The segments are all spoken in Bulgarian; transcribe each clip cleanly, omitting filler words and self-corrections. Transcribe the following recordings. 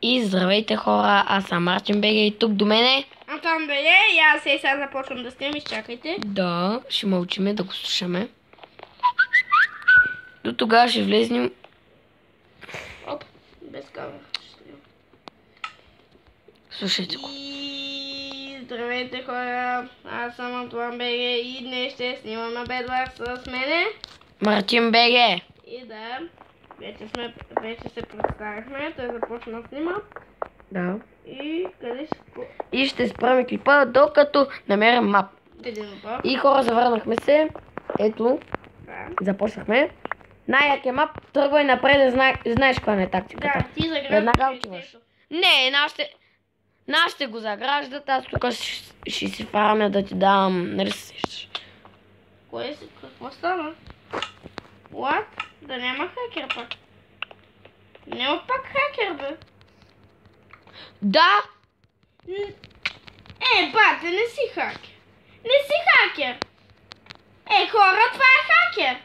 И здравейте хора, аз съм Мартин БГ и тук до мене. Антон БГ и аз сега започвам да снимам, изчакайте. Да, ще мълчиме да го слушаме. До тогава ще влезнем. Оп, без камера. Слушайте го. И здравейте хора, аз съм Антон БГ и днес ще снимаме Bedwars с мене. Мартин БГ. И да, вече се представихме, той започна да снима. Да. И къде ще... И ще спрем клипа, докато намерим мап. И хора, завърнахме се. Ето, започнахме. Най-якия мап, тръгвай напред, знаеш каква не е тактиката. Да, ти заграждаш. Веднага отиваш. Не, нашите го заграждат, аз тук ще си фармя да ти давам, нали се сещаш. Кое си? Какво стана? What? Да няма хакер пак. Няма пак хакер, бе. Да! Бате, не си хакер. Не си хакер. Хора, това е хакер.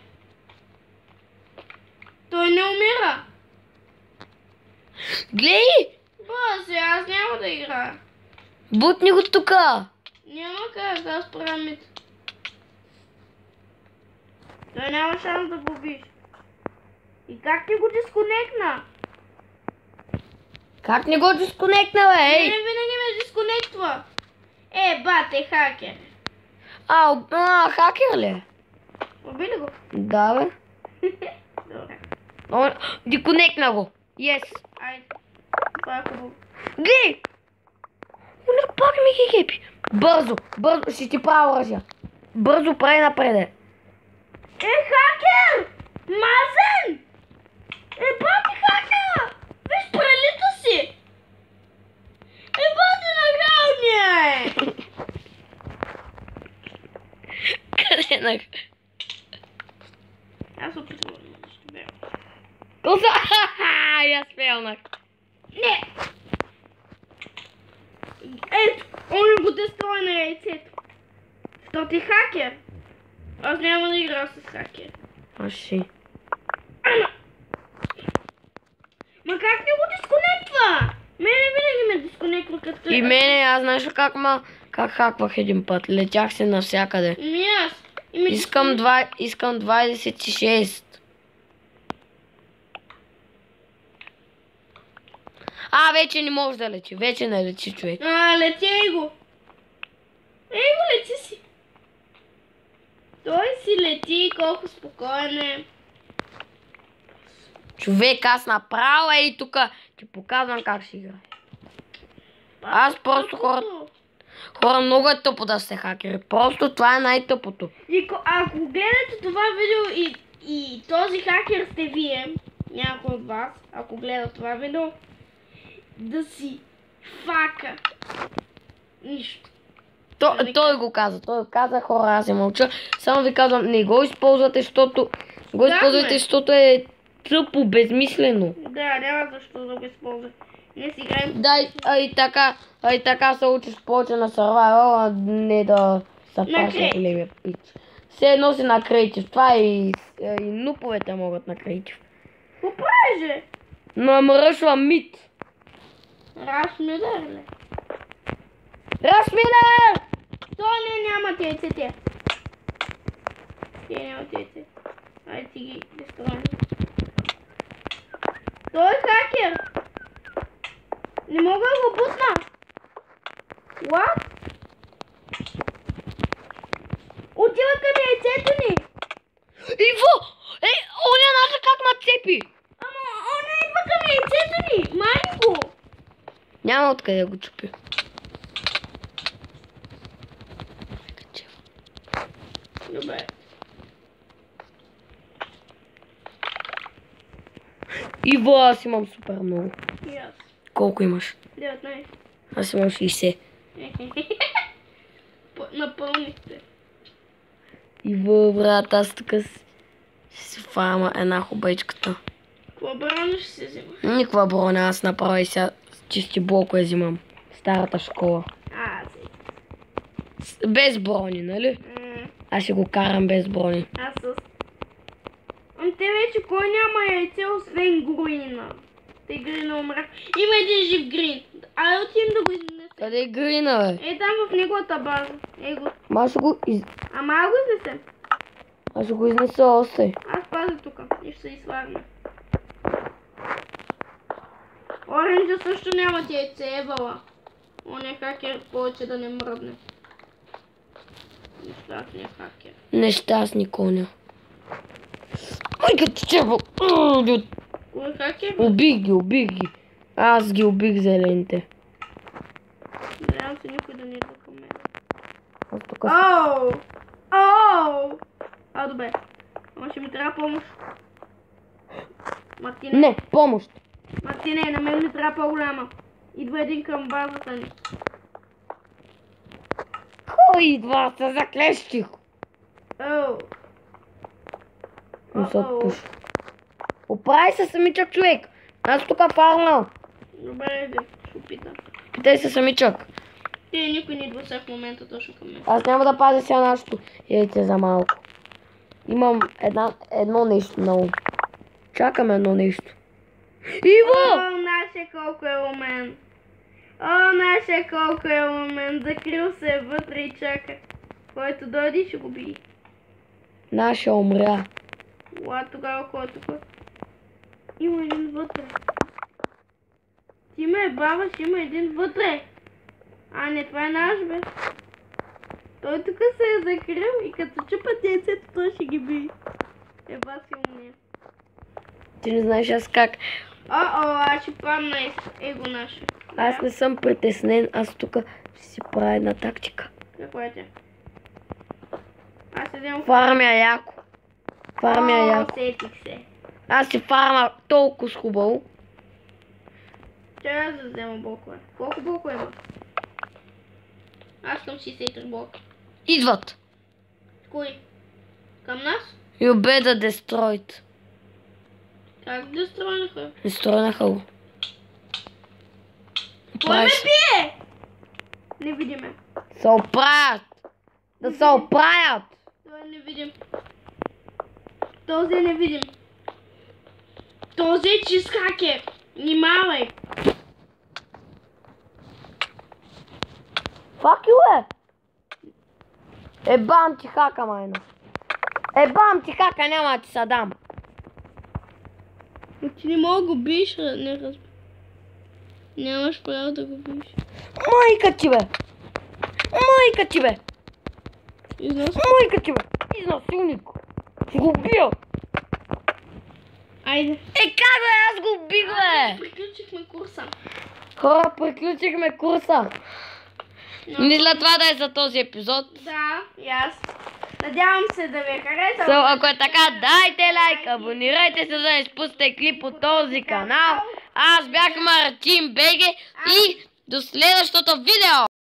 Той не умира. Глей! Боже, аз няма да играя. Бутни го тука! Няма как, аз правя мит. Той няма шанс да го убиш. И как ти го дисконектна? Как не го дисконектна, бе? Не винаги ме дисконектва. Бате, хакер. Хакер ли? Убили го? Да, бе. Добре. Диконектна го. Yes. Айде. Това е хубаво. Глей! Оня пак ми ги гепи. Бързо, ще ти правя оръжия. Бързо прави напреде. Хакер! Мазен! Бати хакера! Виж прелита си! Бати награл ни е! Къде на... Аз опитвам да ще бея. Коза! Я спелнах. Не! Ето! Он го дестрои на яйцето. Що ти хакер? Аз няма да игра с хакер. Аз ще. Ма как не го дисконектва? Мене винаги ме дисконектва като... И мене, аз знаеш как хаквах един път. Летях се навсякъде. И аз. Искам 26. Вече не може да лети. Вече не лети, човек. Лети го. Лети си. Той си лети, колко спокоен е. Човек, аз направо и тук ти показвам как ще играе. Аз просто хора много е тъпо да сте хакери. Просто това е най-тъпото. И ако гледате това видео и този хакер сте вие, някой от вас, ако гледа това видео, да си фака. Нищо. Той го каза. Той каза, хора, аз се мълча. Само ви казвам, не го използвате, защото е тъпо, безмислено. Да, няма защо да го използвате. Не си играем. Да, и така се учиш повече на survival, а не да се праща големия пич. Все едно си на креатив. Това и нуповете могат на креатив. Какво правиш, же? Но мръшва мит. Рашмилер ли? Рашмилер! Той няма яйцете. Те няма яйце. Айде ти ги дестроим. Той е хакер. Не мога да го бутна. What? Отива към яйцето ни. Иво! Оня наша как нацепи! Ама он идва към яйцето ни. Мани го. Няма откъде да го чупи. Добре. Иво, аз имам супер много. И аз. Колко имаш? 19. Аз имам 60. Напълнихте. Иво, брат, аз тук ще си фарма една хубавичката. Какво броня ще се взимаш? Никаква броня, аз направя и сега чисти блокове взимам. Старата школа. Без брони, нали? Аз ще го карам без брони. Аз с... Те вече кой няма яйце, освен Груина? Те Грина умря. Има един жив Грин. Ай, отидем да го изнесем. Къде е Грина, бе? Е, там в неговата база. Его. Ама ще го Ама аз го изнесем. Аз ще го изнеса още. Аз пазя тук и ще се изхвърля. Оранжа също няма ти яйце, ебала. Он е хакер, повече да не мръдне. Нещастният хакер. Нещастни коня. Майка ти черво! Кой е хакер? Убих ги. Аз ги убих зелените. Надявам се никой да не идва към мен. Аз тук Оу! Оу! А, добре. Ама ще ми трябва помощ. Мартине. Не, помощ. Мартине, на мен ми трябва по-голяма. Идва един към базата ни. Кой идва? Се заклещих. Оу! Не се отпуш. Оправи се самичък, човек. Аз тук фармал. Добре, иди. Ще опитам. Питай се самичък. Никой не идва сега в момента точно към мен. Аз няма да пазя сега нашето яйце за малко. Имам едно нещо много. Чакам едно нещо. Иво! О, наше колко е умен. О, наше колко е умен. Закрил се вътре и чака. Който дойде ще го бие. Наша умря. Ла, тогава кой е тук? Има един вътре. Ти ме баваш, има един вътре. А, не, това е наш, бе. Той тук се е закрил и като чупат яйцето, той ще ги бие. Еба си умния. Ти не знаеш аз как. Аз ще падна его наше. Аз не съм притеснен, аз тук ще си правя една тактика. Какво е тя? Аз седем... Фармя яко. Сетих се. Аз си фарма толкова хубаво. Трябва да взема блокове. Колко блокове има? Аз съм 63 блока. Идват. Кои? Към нас? You better destroy it. Как да стронаха? Изстроенаха го. Кой ме бие? Не видиме. Се оправят. Да се оправят. Това не видим. Този не видим. Този е чист хакер. Внимавай. Fuck you, Ебам ти хака, майна. Ебам ти хака, няма да ти се дам. Но ти не мога да го биеш, не разбира. Нямаш право да го биеш. Майка ти, бе. Майка ти, бе. Майка ти, бе. Изнасилник. Ще го убия. Айде. Как бе, аз го убих, бе. Приключихме курса. Хора, приключихме курса. Мисля това да е за този епизод. Да, и аз. Надявам се да ви е харесал. Ако е така, дайте лайк, абонирайте се, за да не изпускате клип от този канал. Аз бях Мартин Беге и до следващото видео!